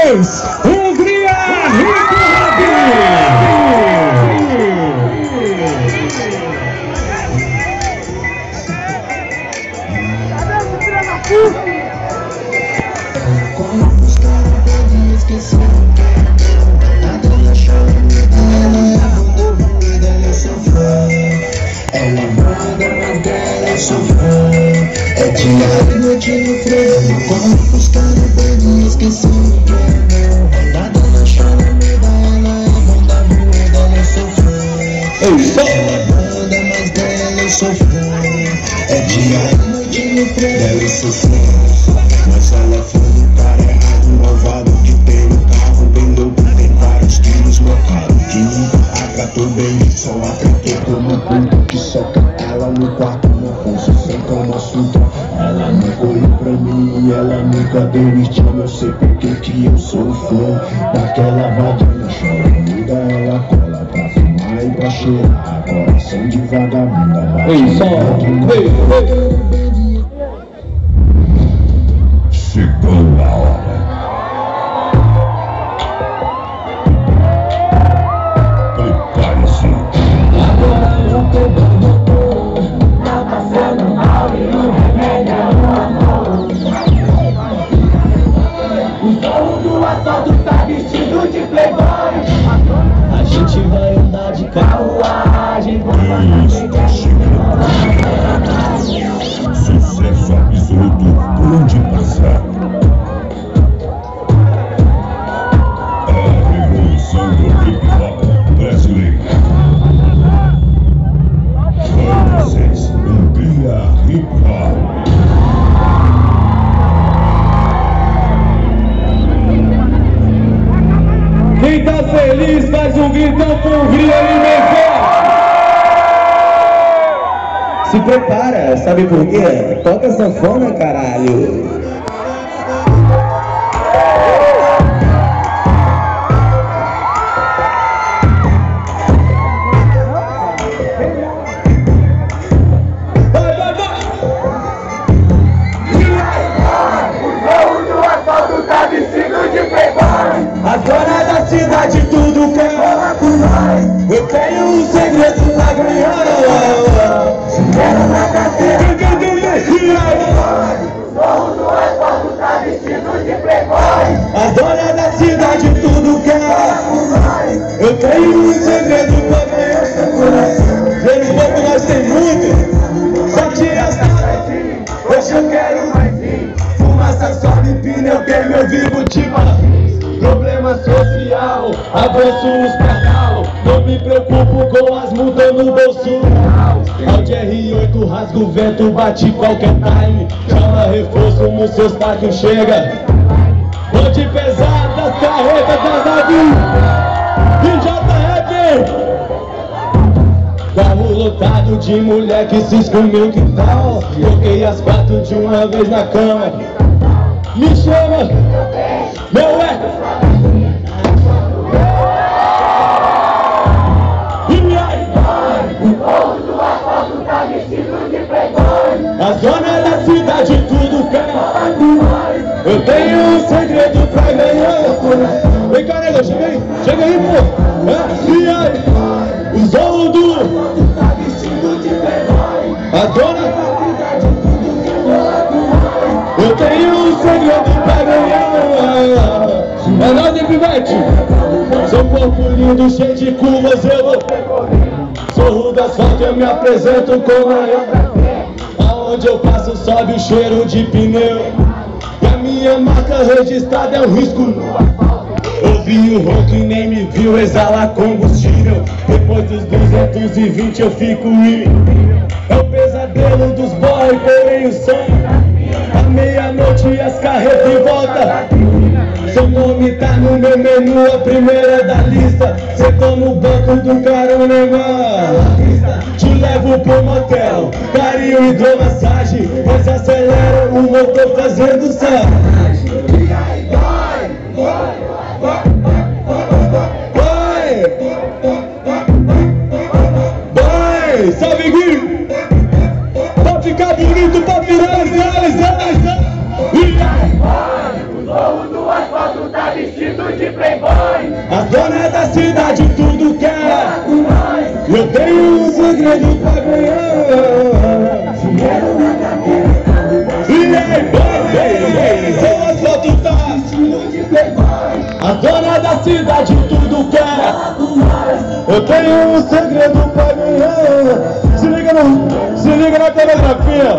2, Hungria, Rico é dia e noite no freio. Quando os caras podem esquecer que é meu. Nada na chama, muda ela é banda boa, ela sofreu. Ela é banda, mas dela sofreu. É dia e noite no freio, dela sofreu. Mas ela foi no cara errado, malvado, que tem um carro bem louco, tem vários quilos locados, que nunca atratou bem, só atratou como puto, que soca ela no quarto. Toma suca, ela nunca olhou pra mim e ela nunca deu estilo. Eu sei porque que eu sou fã daquela vadia. Chora, muda, ela cola pra fumar e pra cheirar. Coração de vagabunda, bate chegou a hora. Prepare-se. Agora eu tô dando. O dono do assalto tá vestido de playboy. A gente vai andar de carruagem. Sucesso absurdo por onde passar. A revolução do hip hop brasileiro. Com vocês, Hungria Hip Hop. Quem tá feliz faz um gritão com Hungria ali bem forte. Se prepara, sabe por quê? Toca sanfona, caralho. A dona da cidade tudo quer falar com nós. Eu tenho um segredo pra ganhar. Dinheiro na carteira. O dono do asfalto tá vestido de playboy. A dona da cidade tudo quer falar com nós. Eu tenho um segredo pra ganhar seu coração. Pelo pouco nós tem muito, só tira as caras. Hoje eu quero mais vir. Fumaça sobe, pneu queima, eu vivo tipo assim. Problema social, avanço os pedal. Não me preocupo com as multas no bolso. Audi R8 rasga o vento, bate qualquer time. Chama reforço no seus táquios, chega. Bonde pesada, carreta pesado. E JF. Carro lotado de mulher que se escondeu, que tal? Joguei as 4 de uma vez na cama. Me chama, meu é. O povo do asfalto tá vestido de playboy. As donas da cidade tudo quer falar com nós. Eu tenho um segredo pra ganhar. Vem cá, nego, chega aí, pô. E aí, o dono do tá vestido de playboy. A dona da cidade tudo quer falar com nós. Eu tenho um segredo pra ganhar. É nóis, hein, pivete? Seu corpo lindo, cheio de curvas, eu vou percorrer. Sorro do asfalto, eu me apresento com maior prazer. Aonde eu passo sobe o cheiro de pneu. E a minha marca registrada é um risco no asfalto. Ouvi o ronco e nem me viu exalar combustível. Depois dos 220 eu fico incrível. É o pesadelo dos boy, porém o sonho. À meia-noite as carretas em volta. Seu nome tá no meu menu, a primeira da lista. Sentou no banco do carona, te levo pro motel. Carinho, hidromassagem, mas acelera o motor fazendo sacanagem. Vai, salve Gui! Pra ficar bonito, pra viralizar. O dono do asfalto tá vestido dona da cidade tudo quer. Eu tenho um segredo pra ganhar. Se liga na coreografia.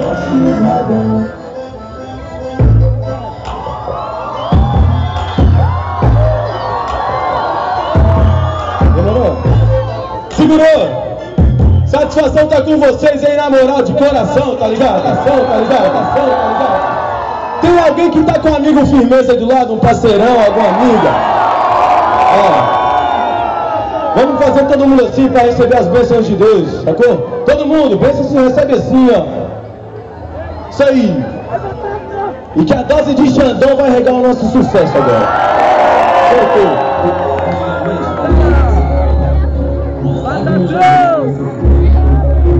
Demorou? Segurou? Satisfação tá com vocês aí, na moral, de coração, tá ligado? Tá ligado? Tem alguém que tá com um amigo firmeza aí do lado, um parceirão, alguma amiga? Vamos fazer todo mundo assim para receber as bênçãos de Deus, sacou? Todo mundo, bênção recebe assim, ó. Isso aí. E que a dose de Xandão vai regar o nosso sucesso agora.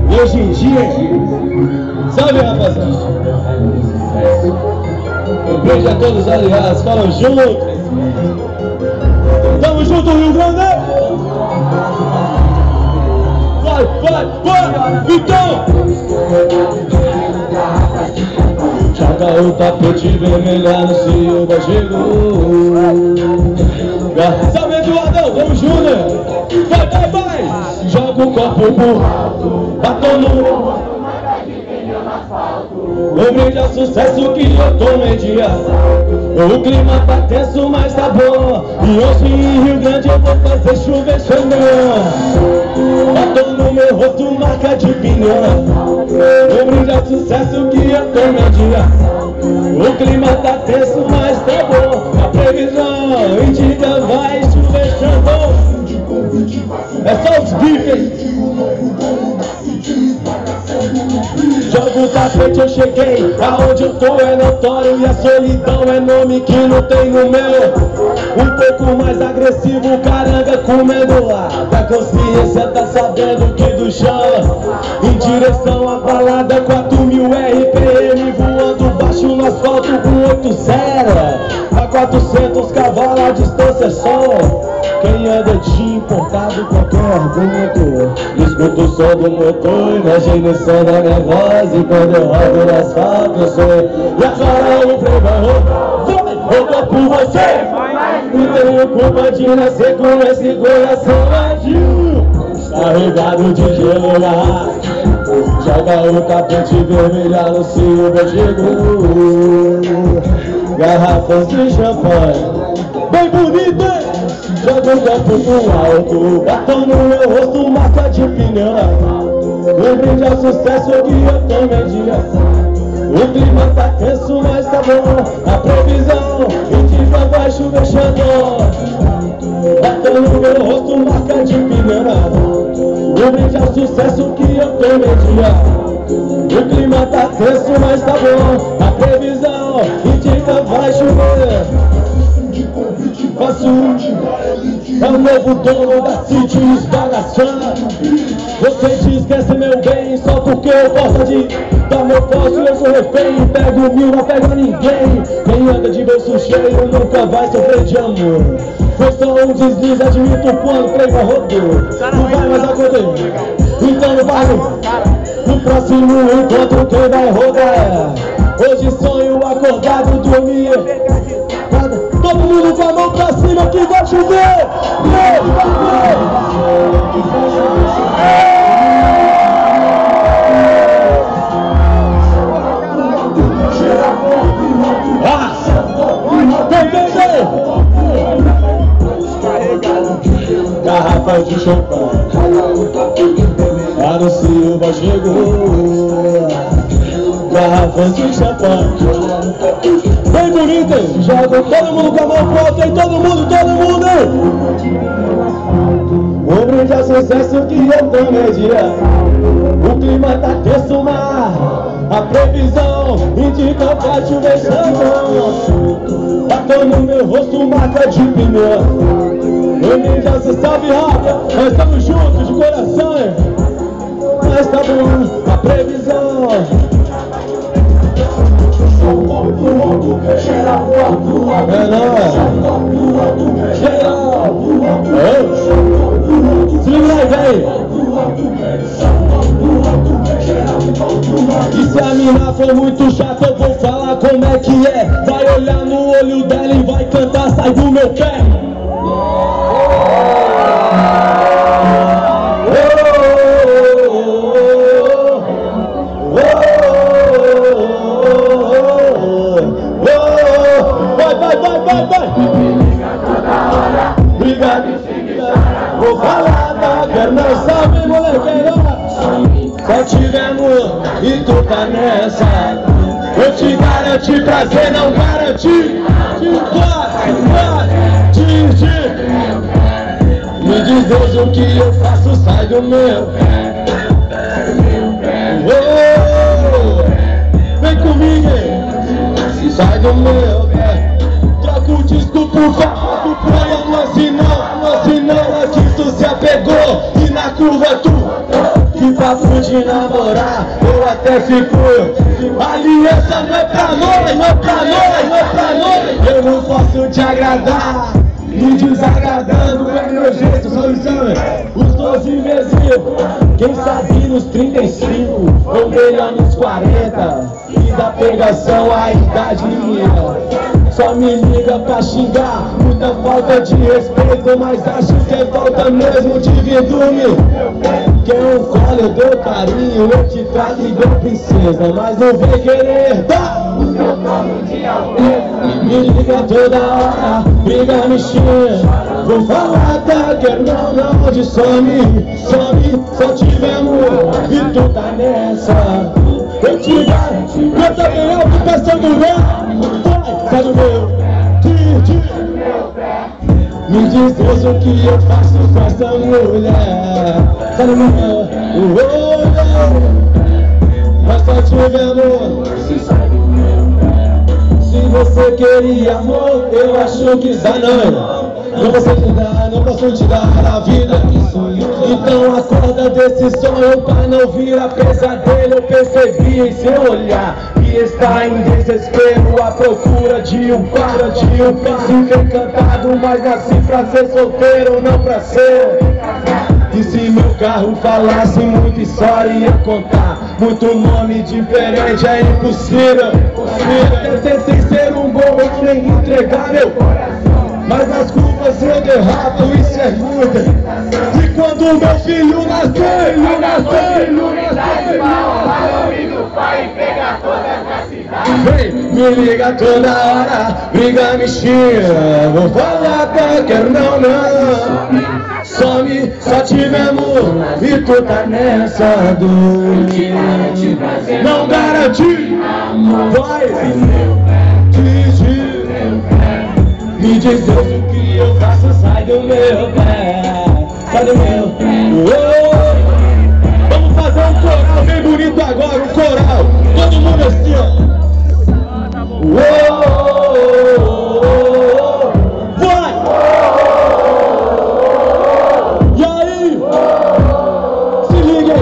E hoje em dia, salve, rapaziada. Um beijo a todos os aliados, falam junto. Tamo junto, Rio Grande! Vai! Então! Joga o tapete vermelho no Silva chegou. Salve, Eduardão, tamo junto! Vai! Joga o copo pro alto, batom no... Um brinde ao sucesso que eu tomei de assalto. O clima tá tenso, mas tá bom. E hoje em Rio Grande eu vou fazer chover Xandão. Batom no meu rosto, marca de pinhão. Um brinde ao sucesso que eu tomei de assalto. O clima tá tenso, mas tá bom. A previsão indica vai chover Xandão. É só os bifes. Jogo o tapete, eu cheguei, aonde eu tô é notório. E a solidão é nome que não tem no meu. Um pouco mais agressivo, caranga comendo lá. Da consciência tá sabendo que do chão. Em direção à balada, 4.000 RPM voando baixo no asfalto com 8.0 a 400 cavalos, a distância é só. Quem anda de importado, qualquer argumento, escuta o som do motor, imagina o som da minha voz. E quando eu rodo no asfalto eu sou. E agora o prêmio rodou por você. Não tenho culpa de nascer com esse coração vadio, carregado de gelo na rádio. Joga o tapete vermelho no Silva chegou. Garrafas de champanhe bem bonita. Joga o copo pro alto, batom no meu rosto, marca de pinhão. Um brinde ao sucesso que eu tomei de assalto. O clima tá tenso, mas tá bom. A previsão indica vai chover Xandão. Batom no meu rosto, marca de pinhão. Um brinde ao sucesso que eu tomei de assalto. O clima tá tenso, mas tá bom. A previsão indica vai chover. Faço é o novo dono da City esbagaçando. Você te esquece meu bem só porque eu gosto de dar meu posto. Eu sou refém, pego 1000, não pego ninguém. Quem anda de bolso cheio nunca vai sofrer de amor. Foi só um deslize, admito quando o trem rodou. Não vai mais acontecer, então não vai. No próximo encontro quem vai rodar. Hoje sonho acordado, dormir. Todo mundo com a mão pra cima que vai chover! Garrafa de champanhe, lá no Silva chegou. Garrafas de champanhe bem bonita, joga todo mundo com a mão pro alto, todo mundo! Um brinde ao sucesso que eu tomei de assalto. O clima tá tenso, mar, a previsão indica vai chover Xandão. Batom no meu rosto, marca de pneu. Um brinde ao sucesso, salve rápido, nós estamos juntos de coração, hein? Mas tá bom, a previsão. É nóis! Geral! Se liga aí, velho! E se a mina for muito chata, eu vou falar como é que é. Vai olhar no olho dela e vai cantar, sai do meu pé. Vai. Briga, vou falar da guerra, não sabe, molequeira. Só tivemos e tu tá nessa. Eu te garanti prazer, não garanti. Me diz Deus o que eu faço, sai do meu. Vem comigo, sai do meu. Troca o disco por favor, não assim não, aqui tu se apegou. E na curva tu, que papo de namorar, eu até fico. Aliança não é pra nós, eu não posso te agradar. Me desagradando é meu jeito, solução. Os 12 meses, quem sabe nos 35, ou melhor nos 40. E da pegação a idade minha. Só me liga pra xingar, muita falta de respeito, mas acho que é falta mesmo de vitume. Quer um colo, eu dou carinho, eu te trato igual princesa, mas não vem querer dar o seu tono de alteza. Me liga toda hora, briga me xinga. Vou falar da guerra, não, de some, só tivemos e tu tá nessa. Eu te garanto, eu também alto pensando bem. Sai do meu, me diz Deus o que eu faço com essa mulher. Sai do meu, mas só tivemos. Se você queria amor, eu acho que já não posso te dar a vida que sonho. Então acorda desse sonho pra não virar pesadelo. Eu percebi em seu olhar que está em desespero, à procura de um par, príncipe encantado, mas nasci pra ser solteiro, não pra ser. E se meu carro falasse muita história ia contar, muito nome diferente é impossível. Eu tentei ser um bom homem, entregar meu coração, mas nas culpas eu derrapo, isso é muita. E quando meu filho nasceu, vem, me liga toda hora, briga me xinga. Vou falar pra quer não. Some, só tivemos e tu tá nessa do. Não garanti, vai, me diz Deus o que eu faço, sai do meu pé, sai do meu. Vamos fazer um coral bem bonito agora, um coral, todo mundo assim, ó. Vai! E aí? Se liga aí!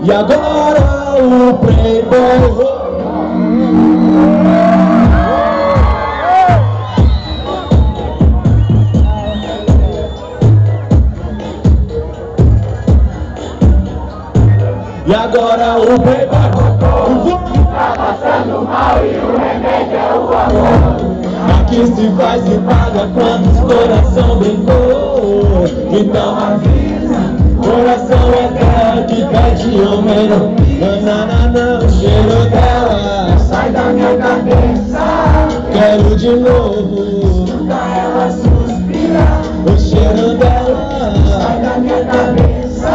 E agora o Playboy. E agora o Playboy tá passando mal e o remédio é o amor. Aqui se faz e paga quantos coração brincou. Então avisa, coração é terra que pede homem. Nananana, o cheiro dela sai da minha cabeça. Quero de novo escutar ela suspirar. O cheiro dela sai da minha cabeça.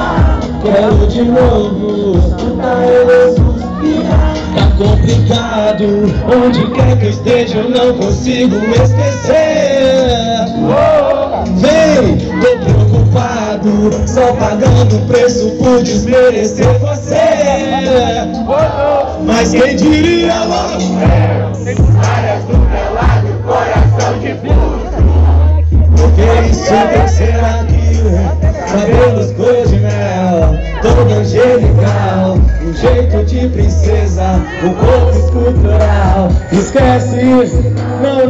Quero de novo escutar ela suspirar. Tá complicado, onde quer que eu esteja eu não consigo esquecer. Vem, tô preocupado, só pagando preço por desmerecer você. Mas quem diria logo tem várias do meu lado, coração de pulso. Porque isso tem que ser aquilo, cabelos cor de mel, todo angelical, um jeito de princesa, um corpo escultural. Esquece isso, não.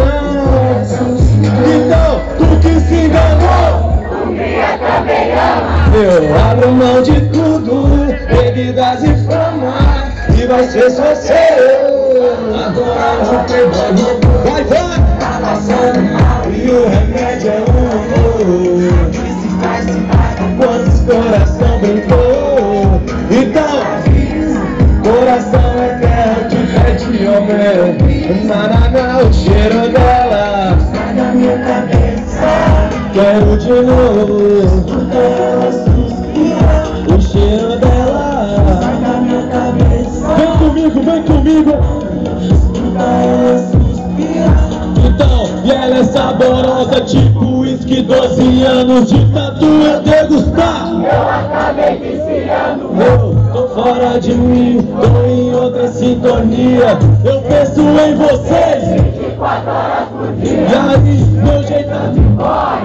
Então, tu que se enganou, um dia também ama. Eu abro mão de tudo, bebidas e fama, e vai ser só seu. Agora o playboy vai, tá passando mal, e o remédio é um amor que se faz, quantos coração brincou. Então, coração é terra que pede homem. Nananá, o cheiro dela sai da minha cabeça. Quero de novo ela suspira. O cheiro dela sai da minha cabeça. Vem comigo, vem comigo. Ela suspira. Então, e ela é saborosa, tipo uísque, 12 anos de tanto eu degustar. Eu acabei viciando. Eu tô fora de mim, tô em outra sintonia. Eu penso em vocês 24 horas por dia. E aí, meu jeito de boy,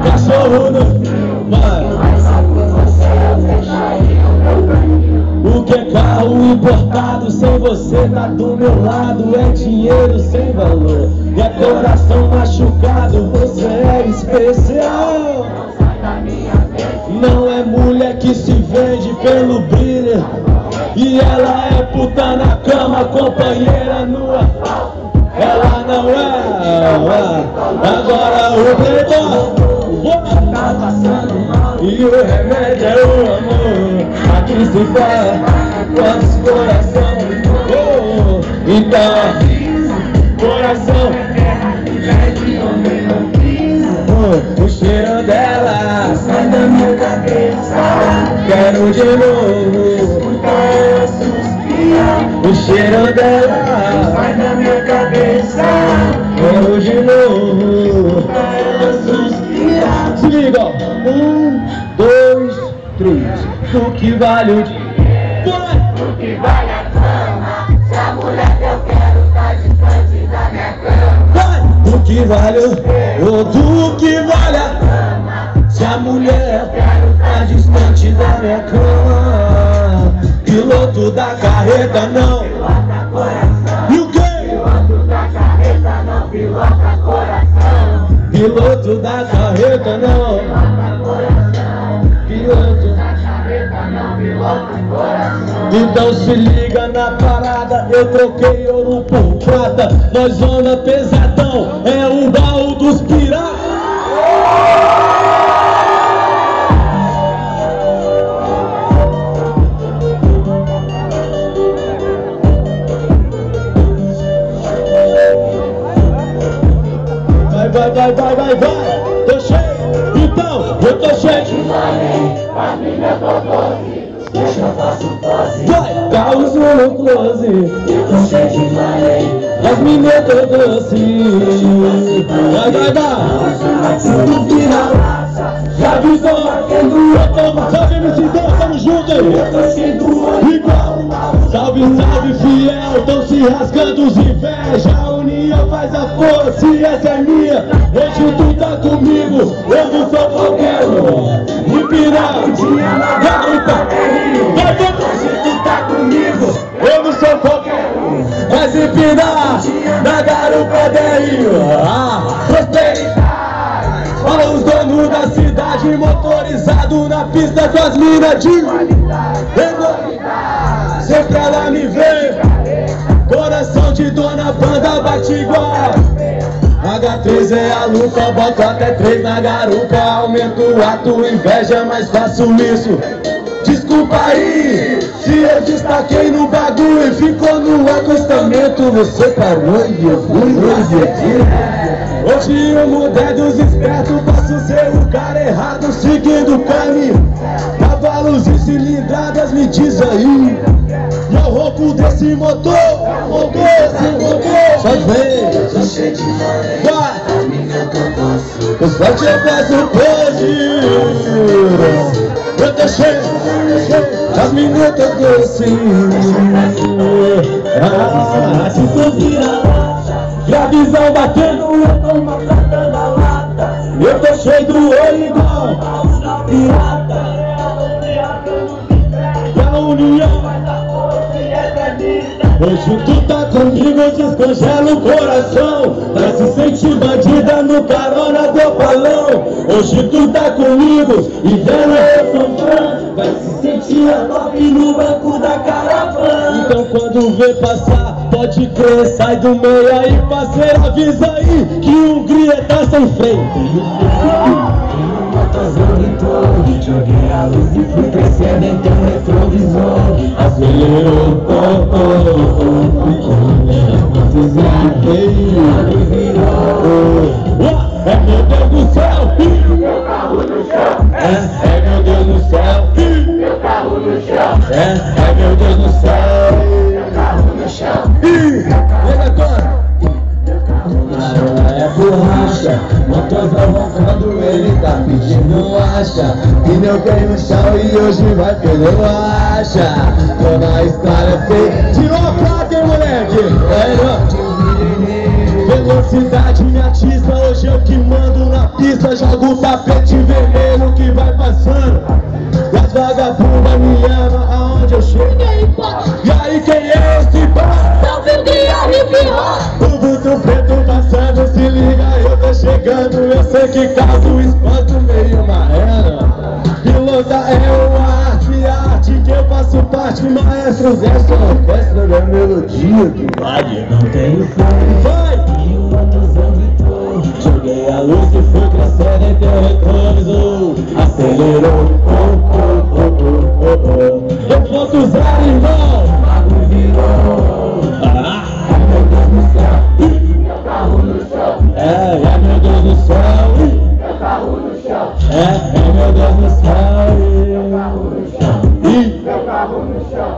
cachorro no filme. Mas só por você eu fecharia o meu caminho. O que é carro importado sem você tá do meu lado? É dinheiro sem valor, e é coração machucado. Você é especial. Não é mulher que se vende pelo brilho, e ela é puta na cama, companheira nua. Ela não é. Agora o playboy tá passando mal, e o remédio é o amor. Aqui se fala quantos coração. Então, coração, o cheiro dela sai da minha cabeça. Quero de novo ela suspira. O cheiro dela sai da minha cabeça. Quero de novo ela suspira. Se liga, ó. 1, 2, 3. O que vale o dinheiro? O que vale a cama? Se a mulher que eu quero tá distante da minha cama. O que vale do que vale a cama? Se a mulher eu quero tá distante da minha cama. Piloto da carreta não pilota coração. E o quê? Piloto da carreta não pilota coração. Piloto da carreta não pilota coração. Piloto da carreta não pilota coração. Então se liga na parada, eu troquei ouro por prata. Nós zona pesadão, é o baú dos piratas. Vai, tô cheio, então, eu tô cheio. Pra mim eu tô doce, deixa eu faço pose. Vai, Carlos no close, eu tô cheio de maré. As meninas tô doce. Vai. Já avisou, salve MC, tamo junto aí. Eu tô cheio do olho igual. Salve, salve fiel, tão se rasgando os inveja. A união faz a força e essa é minha. Hoje tu tá comigo, eu não sou qualquer um. Empirão, garupa, hoje tu tá comigo, eu não sou qualquer um. Mas empinar, na garupa dele, prosperidade. Olha os donos da cidade, motorizado na pista com as minas de qualidade. Sempre ela me vê, coração de dona, banda bate igual. H3 é a luta, boto até 3 na garupa. Aumento o ato, inveja, mas faço isso. Desculpa aí, se eu destaquei no bagulho e ficou no acostamento. Você parou e eu fui no hoje eu mudei dos espertos, posso ser o cara errado, seguindo o caminho. Cavalos e cilindradas, me diz aí. E o rouco desse motor, só vem. Eu tô cheio de maré, a minha eu tô doce. Eu só te faço pose. Eu tô cheio, as meninas tô doce. Se tu virar, e a visão batendo, eu tô matando a lata. Eu tô cheio do olho igual a pirata. E a união vai dar força e é vida. Hoje tu tá comigo, descongela o coração. Mas se sente bandida no dando carona do balão. Hoje tu tá comigo e vendo eu fanfã, vai se sentir a top no banco da caravana. Então quando vê passar, pode crer, sai do meio aí, parceiro, avisa aí que Hungria tá sem freio. Joguei a luz e fui crescendo em teu retrovisor. Acelerou, é meu Deus do céu, meu carro no chão. É meu Deus do céu, meu carro no chão. É meu Deus do céu, meu carro no chão. E agora? É borracha, motorzão roncando, ele tá pedindo acha. Pneu caiu no chão e hoje vai perder o acha. Tô na estrada feia. Tirou a placa, hein, moleque? Velocidade me atiça, hoje eu que mando na pista. Jogo o tapete vermelho que vai passando. E as vagabundas me amam aonde eu chego. E aí quem é esse bar? Salve o Guia, o vulto preto passando, se liga, eu tô chegando. Eu sei que causa um espanto meio marrana. Pilota é uma arte que eu faço parte. Maestros, essa orquestra da melodia que vale, não tenho fome. Vai! E o motozão gritou, joguei a luz e fui crescendo em teu retrovisor. Acelerou, eu foto zero, irmão. O mago virou. Meu Deus do céu, meu carro no chão. É meu Deus do céu, meu carro no chão. É meu Deus do céu, meu carro no chão. Meu carro no chão.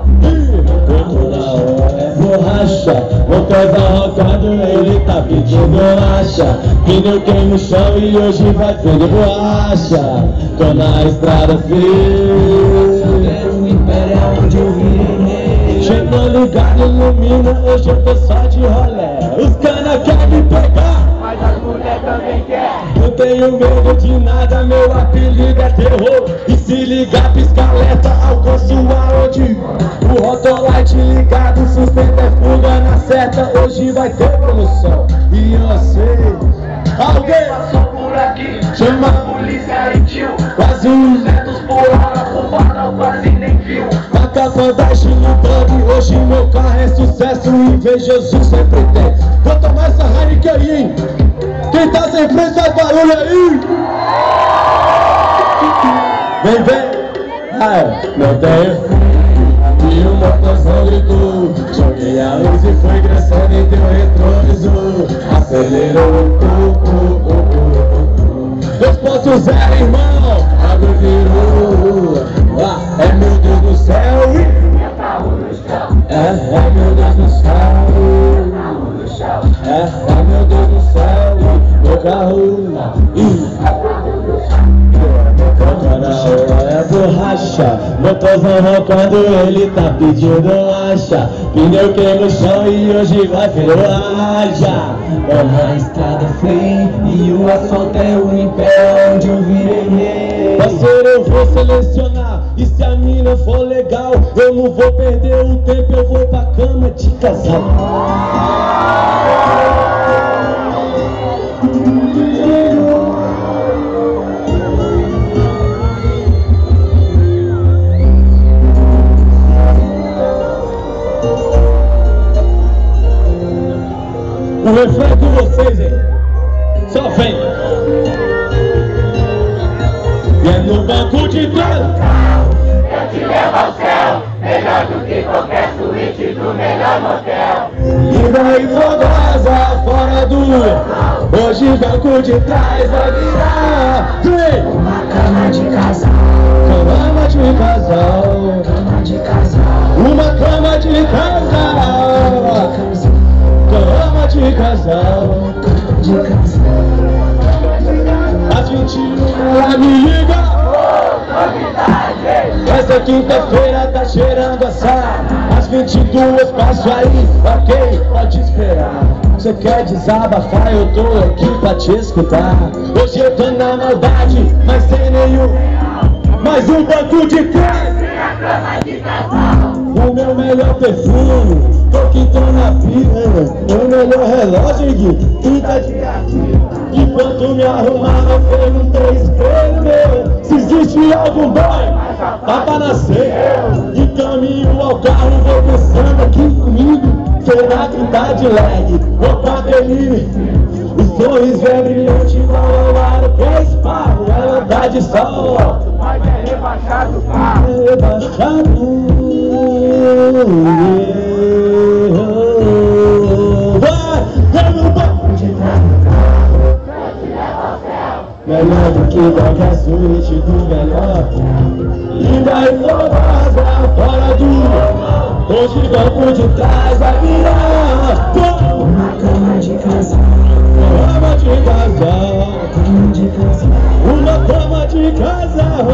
Toda hora é borracha, motorzão roncando, ele tá pedindo acha. Pneu queima no chão e hoje vai perder borracha. Tô na estrada fria, o império é onde eu virei. Chegou ligado, ilumina, hoje eu tô só de rolé. Os cana querem me pegar, mas as mulher também quer. Não tenho medo de nada, meu apelido é terror. E se ligar piscaleta, alcanço aonde? O Rotolite ligado, sustenta é fuga na certa. Hoje vai ter promoção, e eu sei. Alguém passou por aqui, chama a polícia e tio. Quase 200 por hora, roubada quase nem viu. Na capa da no dog, hoje meu carro é sucesso. Invejoso sempre tem. Vou tomar essa Heineken aí, hein? Quem tá sem frente faz barulho aí. Vem, não tenho. E o motorzão gritou, joguei a luz e fui crescendo em teu retrovisor. Acelerou, Deus posso zero, irmão. Água virou. É meu Deus do céu, meu carro no chão. É meu Deus do céu, meu carro no chão. É meu Deus do céu, meu carro. É borracha, motorzão roncando, ele tá pedindo acha. Pneu queima no chão e hoje vai ferroaja. Tô na estrada fria e o asfalto é o império onde eu virei rei. Parceiro, eu vou selecionar, e se a mina for legal, eu não vou perder o tempo, eu vou pra cama de casal. O refrão com vocês, hein? Só vem. E é no banco de trás. Eu te levo ao céu, melhor do que qualquer suíte do melhor motel. Linda e fogosa, fora do. Hoje banco de trás vai virar. Vem! Uma cama de casal. Cama de casal. Cama de casal. Uma cama de casal. Cama de casal, de casal. Às 21 ela me liga. Essa quinta-feira tá cheirando assado. Às 22 passo aí, ok, pode esperar. Você quer desabafar, eu tô aqui pra te escutar. Hoje eu tô na maldade, mas sem nenhum. Mais um banco de trás. O meu melhor perfume. tô que tô na pira. Meu melhor relógio, Gui, pinta de gatinho. Enquanto me arrumava, perguntei espelho meu se existe algum boy tá pra nascer. De caminho ao carro, vou pensando aqui comigo. Será que tá de lag? Opa, delírio. Os sorrisos é brilhante igual ao aro que é esparro. Ela dá de sol, mas é rebaixado o carro. É rebaixado. Vai no banco de trás do carro, te leva ao céu. Melhor do que qualquer suíte do melhor. Linda e formosa, fora do hoje banco de trás vai virar uma cama de casal. Cama de casal, cama de casal. Uma cama de casal,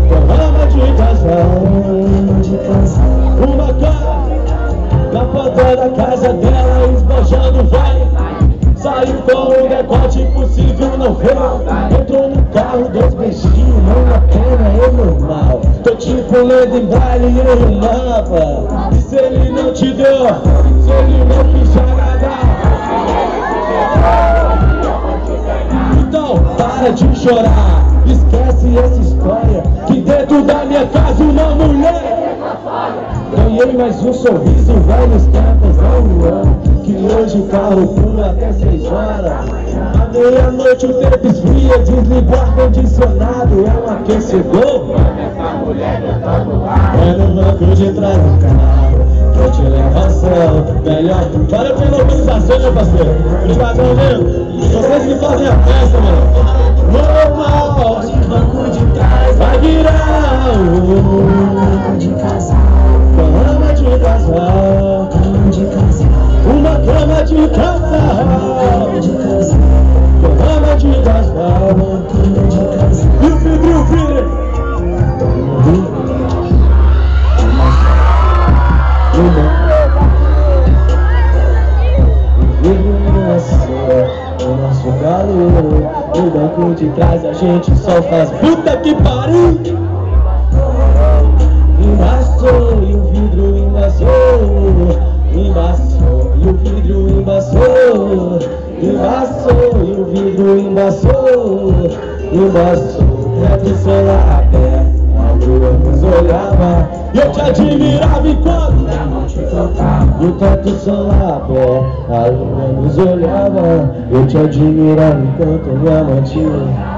cama de casal, cama de casal. Uma cama na porta da casa dela, esbanjando vai. Saiu com um decote impossível, não veio. Entrou no carro, 2 beijinhos, não na pena, é normal. Tô tipo lendo em baile e em mapa. E se ele não te deu, se ele não quis te agradar, então para de chorar. Esquece essa história, que dentro da minha casa uma mulher. Ganhei mais um sorriso, velhos tapas ao Luan. Que hoje o carro pula até 6 horas. À meia-noite o tempo esfria, desligou o ar-condicionado, é um aquecedor. É no banco de trás do carro que eu te levo ao céu. Melhor, valeu pela organização, meu parceiro. Obrigadão mesmo. Vocês que fazem a festa, mano. Normal, de banco de trás vai virar banco de casal. Cama de casal, cama de casal. Uma cama de casal, cama de casal. Cama de casal, cama de casal. E o vidro, o nosso calor. No banco de trás a gente só faz puta que pariu. Embaçou e o vidro embaçou. Embaçou e o vidro embaçou. Embaçou e o vidro embaçou. Embaçou, teto solar aberto, a lua nos olhava. E eu te admirava enquanto minha mão te tocava. E o teto solar aberto, a lua nos olhava. Eu te admirava enquanto minha mão te olhava.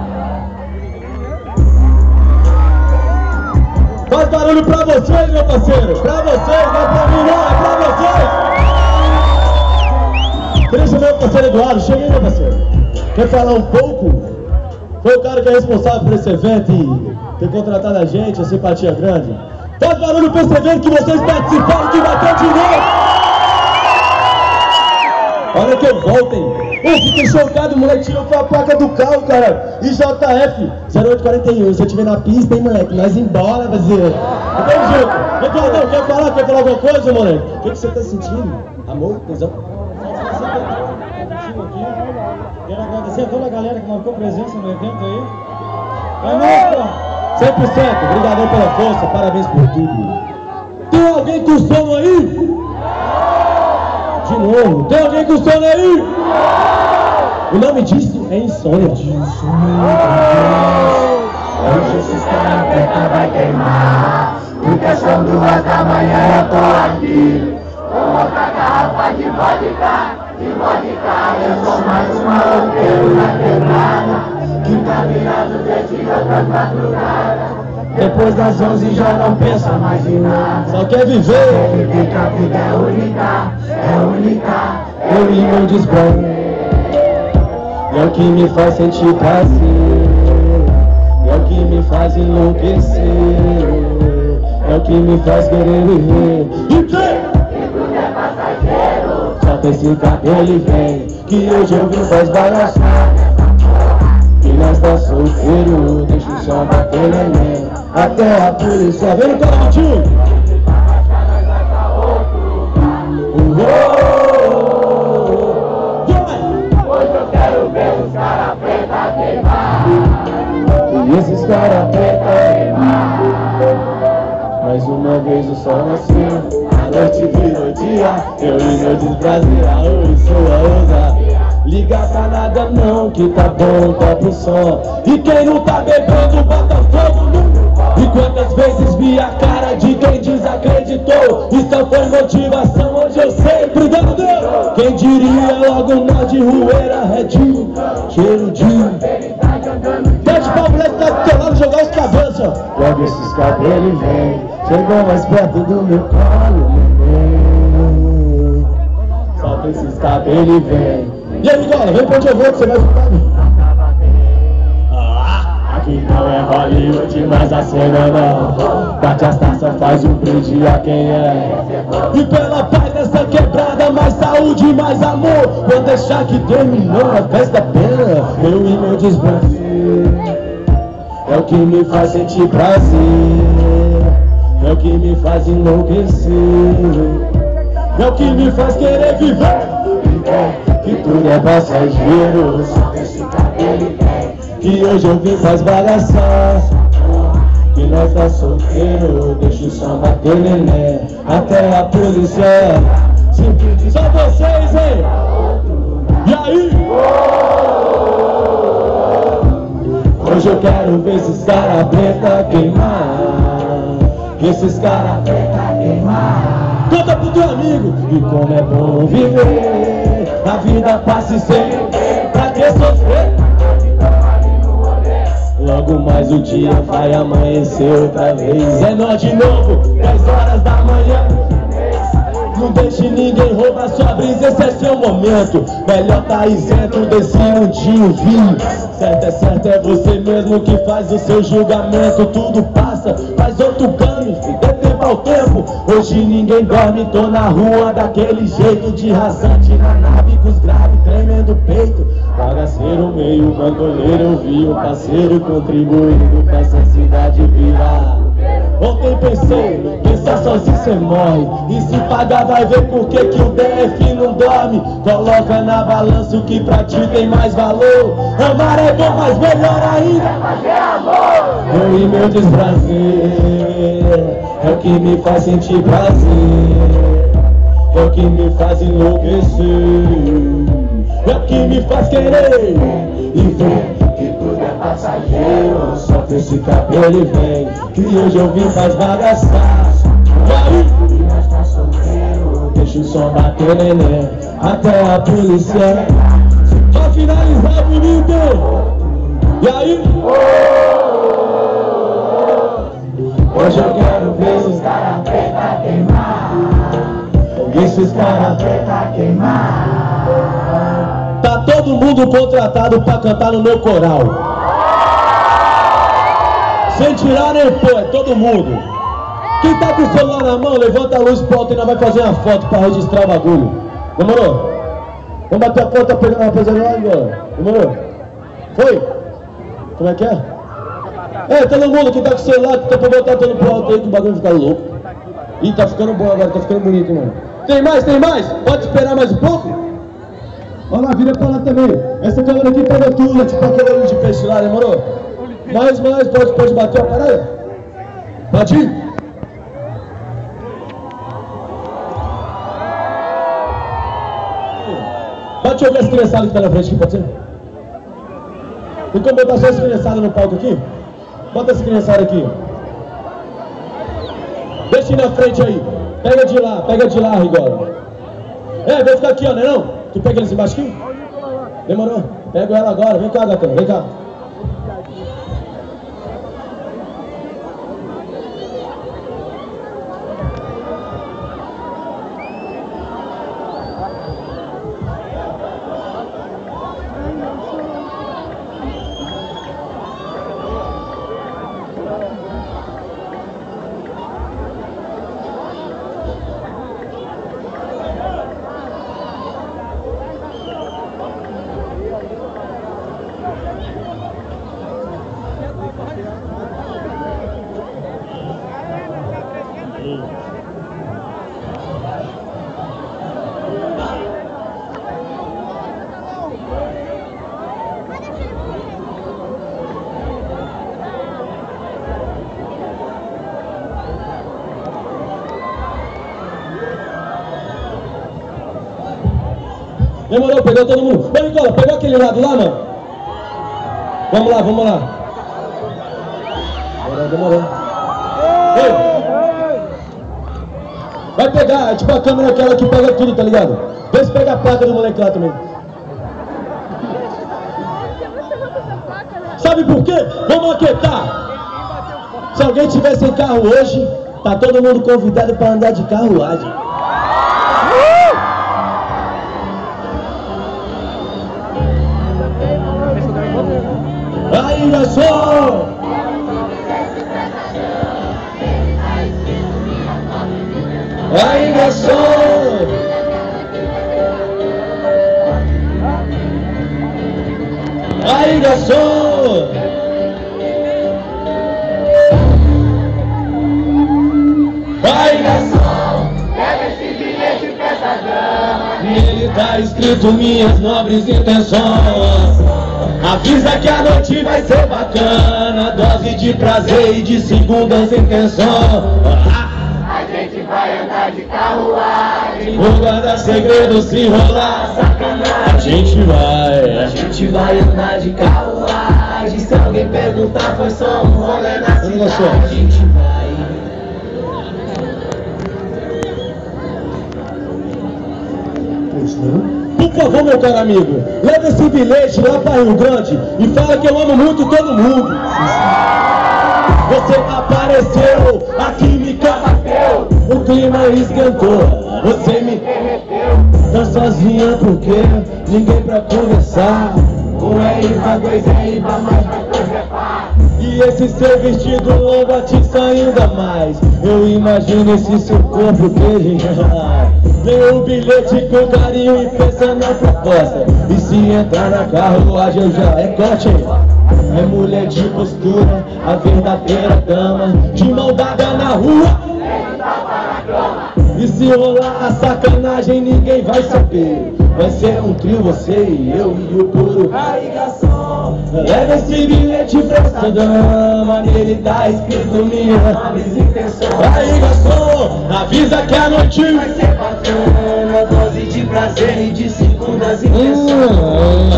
Faz barulho pra vocês, meu parceiro! Pra vocês, não é pra mim não, é pra vocês! Queria chamar o parceiro Eduardo, chega aí, meu parceiro. Quer falar um pouco? Foi o cara que é responsável por esse evento e ter contratado a gente, a simpatia grande. Faz barulho pra esse evento que vocês participaram, que vai ter dinheiro! Olha que eu voltem! Eu fiquei chocado, o moleque tirou a placa do carro, cara. IJF 0841. Se eu estiver na pista, hein, moleque? Nós embora, parceiro. Não tem jeito. Eduardo, quer falar alguma coisa, moleque? O que você tá sentindo? Amor? Tesão? Quero agradecer a toda a galera que marcou presença no evento aí. É nóis, pô! 100%. Obrigadão pela força. Parabéns por tudo. Tem alguém com sono aí? De novo. Tem alguém com sono aí? O nome disso é insônia. Hoje esse escarapeta vai queimar, porque são 2 da manhã eu tô aqui. Com outra garrafa de vodka, eu sou mais um maloqueiro na quebrada, que tá virado desde outras madrugadas. Depois das 11 já não pensa mais em nada. Só quer viver. Viver que a vida é única, Eu e meu desbanho. É o que me faz sentir prazer, é o que me faz enlouquecer, é o que me faz querer viver. E tudo é passageiro. só com esse cabelo e vem, que hoje eu vim pra esbaraçar. E nós tá solteiro, deixa o som bater neném, até a polícia vem com o tio. E esses caras preta mais uma vez o sol nasceu, a noite desbrasear o sua ousadia. Liga pra nada não, que tá bom, topa o som. E quem não tá bebendo, bota fogo no. E quantas vezes vi a cara de quem desacreditou. Isso foi motivação, hoje eu sei, obrigado Deus. Quem diria logo nó de rueira, redinho, cheiro de. Pede pra mulher que tá do teu lado jogar os cabelos, ó. Logo esses cabelos vem, chegou mais perto do meu colo, neném. Solta esses cabelos e vem. E aí, Gola, vem pra onde eu vou que você vai ficar. Aqui não é Hollywood, mas a cena não. Bate as taças, faz um brinde a quem é. E pela paz dessa quebrada, mais saúde, mais amor. Vou deixar que terminou a festa pena. Eu e meu desprazer é o que me faz sentir prazer. É o que me faz enlouquecer. É o que me faz querer viver. Que tudo é passageiro, só esse cabelo tem. Que hoje eu vim faz bagaçar. Que nós tá solteiro, deixa o som bater neném. Até a polícia. Só vocês, hein? E aí? Hoje eu quero ver esses caras preta queimar. Esses caras preta queimar. Canta pro teu amigo. E como é bom viver. A vida passa e sem pra que sofrer? Logo mais o dia vai amanhecer outra vez. É nós de novo, 10 horas da manhã. Não deixe ninguém roubar sua brisa, esse é seu momento. Melhor tá isento desse mundinho vil. Certo, é você mesmo que faz o seu julgamento. Tudo passa, faz outro game, dê tempo ao tempo. Hoje ninguém dorme, tô na rua daquele jeito. De rasante na nave com os graves tremendo o peito. Bagaceiro meio bandoleiro, eu vi um parceiro contribuindo pra essa cidade virar. Ontem pensei, pensar sozinho cê morre. E se pagar vai ver por que o DF não dorme. Coloca na balança o que pra ti tem mais valor. Amar é bom, mas melhor ainda é fazer amor. Eu e meu desprazer é o que me faz sentir prazer. É o que me faz enlouquecer. É o que me faz querer e ver que tudo é passageiro. Solta esse cabelo e vem, que hoje eu vim faz bagaçar. E aí? Nós tá solteiro, deixa o som bater neném. Até a polícia. Pra finalizar bonito. E aí? Hoje eu quero ver esses caras preta queimar. Esses caras preta queimar. Tá todo mundo contratado pra cantar no meu coral. Sem tirar nem pôr, é todo mundo. Quem tá com o celular na mão, levanta a luz pro alto e nós vai fazer uma foto pra registrar o bagulho. Demorou? Vamos bater a foto, tá pegando a rapaziada agora. Demorou? Foi? Como é que é? É, todo mundo que tá com o celular, que tá pra botar todo pro alto aí, que o bagulho fica louco. Ih, tá ficando bom agora, tá ficando bonito, mano. Tem mais? Tem mais? Pode esperar mais um pouco? Olha lá, vira pra lá também. Essa câmera aqui pega tudo, tipo aquele olho de peixe lá, demorou? Mais, pode bater a parada? Pode ir? Pode ouvir as criançadas que tá na frente aqui, pode ser? Tem como botar só as criançadas no palco aqui? Bota as criançadas aqui. Deixa ir na frente aí. Pega de lá, Rigola. É, vem ficar aqui, ó, né não? Tu pega eles embaixo aqui? Demorou? Pego ela agora, vem cá, gatão, vem cá. Demorou, pegou todo mundo. Ô, Nicola, pegou aquele lado lá, mano? Vamos lá, vamos lá. Demorou. Ei. Vai pegar, tipo a câmera aquela que pega tudo, tá ligado? Vê se pega a placa do moleque lá também. Sabe por quê? Vamos aquietar. Se alguém tiver sem carro hoje, tá todo mundo convidado para andar de carruagem. Aí, garçom! Aí, garçom! Aí, garçom! Aí, garçom! Pega esse bilhete pra essa dama. Nele tá escrito minhas nobres intenções. Avisa que a noite vai ser bacana, dose de prazer e de segundas intenções. A gente vai andar de carruagem. Vou guardar segredos se rolar sacanagem. A gente vai andar de carruagem. Se alguém perguntar, foi só um rolê na cidade. A gente vai. Por favor, meu caro amigo, leva esse bilhete lá para Rio Grande e fala que eu amo muito todo mundo. Você apareceu, a química bateu, o clima esquentou, você me derreteu. Tá sozinha porque ninguém pra conversar. Um é IVA, dois é IVA, mais vai conversar. E esse seu vestido longo atiça ainda mais. Eu imagino esse seu corpo querer. Dei o bilhete com carinho e pensa na proposta. E se entrar na carruagem eu já é corte. É mulher de postura, a verdadeira dama, de mão dada na rua. E se rolar a sacanagem ninguém vai saber. Vai ser um trio, você e eu e o puro. Aí, garçom, leva esse bilhete pra essa dama. Nele tá escrito minhas intenções. Aí, garçom, avisa que a noite vai ser bacana, dose de prazer e de segundas intenções.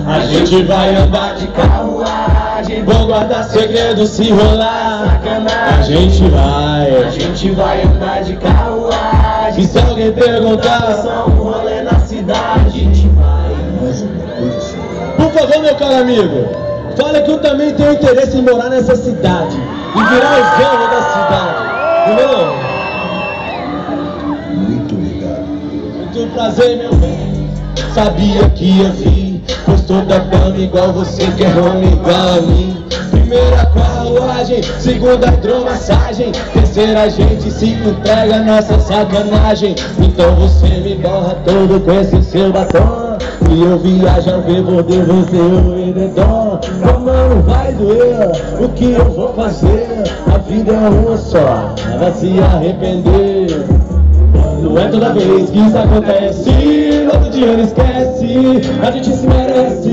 A gente vai andar de carruagem, vou guardar segredos se rolar sacanagem. A gente vai andar de carruagem. E se alguém perguntar, só um rolê na cidade. A gente vai. Por favor, meu caro amigo, fala que eu também tenho interesse em morar nessa cidade e virar o dono da cidade, entendeu? Muito obrigado. Muito prazer, meu bem. Sabia que ia vir, pois toda dama igual você quer homem igual a mim. Primeira carruagem, segunda hidromassagem, terceira a gente se entrega nessa sacanagem. Então você me borra todo com esse seu batom, e eu viajo ao ver por de você o edredom. Mas mano, vai doer, o que eu vou fazer? A vida é uma só, vai se arrepender. Não é toda vez que isso acontece, no outro dia não esquece, a gente se merece,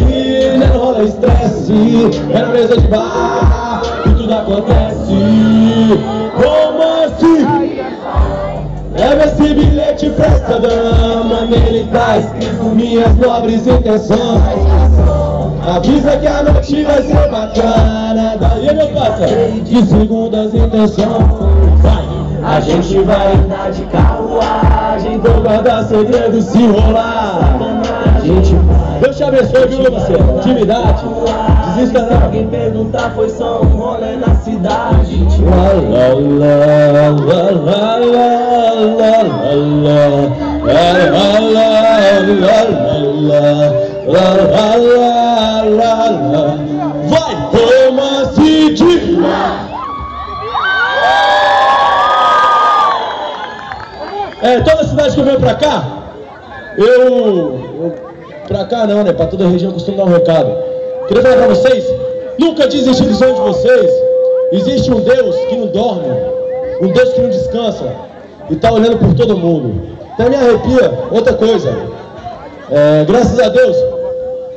já não rola estresse, é na mesa de bar que tudo acontece. Romance, leva esse bilhete pra essa dama, nele tá escrito minhas nobres intenções. Avisa que a noite vai ser bacana, daí meu parceiro, de segundas intenções. A gente vai andar de carruagem, vou guardar segredos se rolar. A gente vai. Deus te abençoe, viu, você? Intimidade. Desista não. Alguém perguntar, foi só um rolê na cidade. A gente vai. Vai, romance de toda cidade que eu venho pra cá, pra cá não, né, pra toda a região eu costumo dar um recado. Queria falar pra vocês, nunca desisti do sonho de vocês. Existe um Deus que não dorme, um Deus que não descansa, e tá olhando por todo mundo. Até me arrepia, outra coisa, graças a Deus,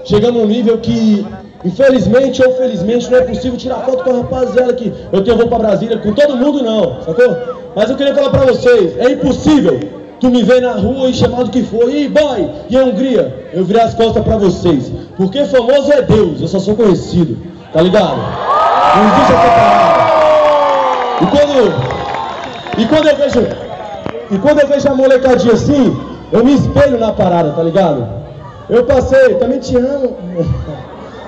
chegamos num nível que, infelizmente ou felizmente, não é possível tirar foto com a rapaziada que eu vou pra Brasília, com todo mundo não, sacou? Mas eu queria falar pra vocês, é impossível Tu me vê na rua e chamado que foi, e boy, e a Hungria, eu virei as costas pra vocês. Porque famoso é Deus, eu só sou conhecido, tá ligado? Não existe essa parada. E quando eu vejo a molecadinha assim, eu me espelho na parada, tá ligado? Eu passei, também te amo.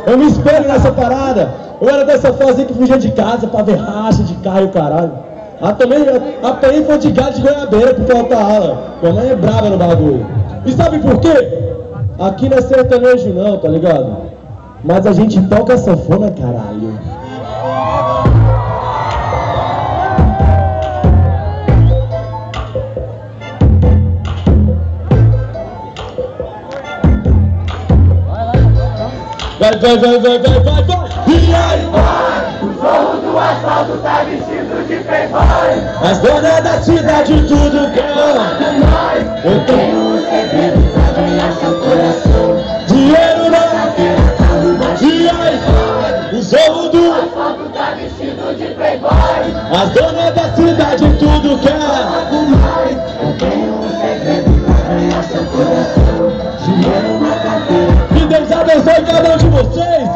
Eu me espelho nessa parada. Eu era dessa fase que fugia de casa pra ver racha de carro e o caralho. Também apanhei foi de gado de goiabeira por falta aula. Minha mãe é brava no bagulho. E sabe por quê? Aqui não é sertanejo não, tá ligado? Mas a gente toca sanfona, caralho. Vai! E aí? O zorro do asfalto tá vestido de playboy. As donas da cidade tudo quer. Eu tenho um segredo pra ganhar seu coração. Dinheiro não. E aí? O zorro do asfalto tá vestido de playboy. As donas da cidade tudo quer. Eu tenho um segredo pra ganhar seu coração. Dinheiro na carteira. Que Deus abençoe cada um de vocês.